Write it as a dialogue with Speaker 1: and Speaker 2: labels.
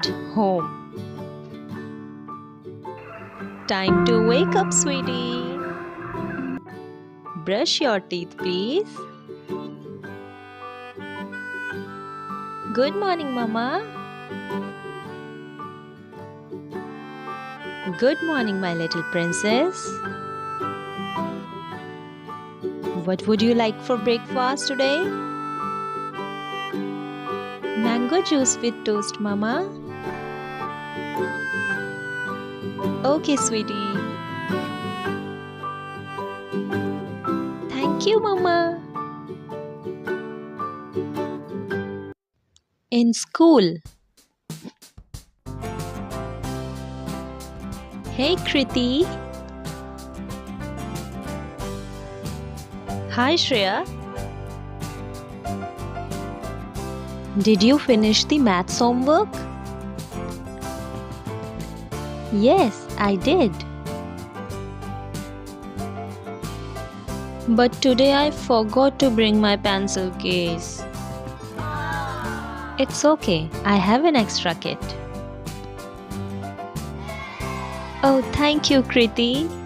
Speaker 1: at home. Time to wake up, sweetie. Brush your teeth, please. Good morning, Mama. Good morning, my little princess. What would you like for breakfast today? Mango juice with toast, Mama. Okay, sweetie. Thank you, Mama. In school. Hey, Kriti. Hi, Shreya. Did you finish the maths homework? Yes, I did. But today I forgot to bring my pencil case. It's okay, I have an extra kit. Oh, thank you, Kriti.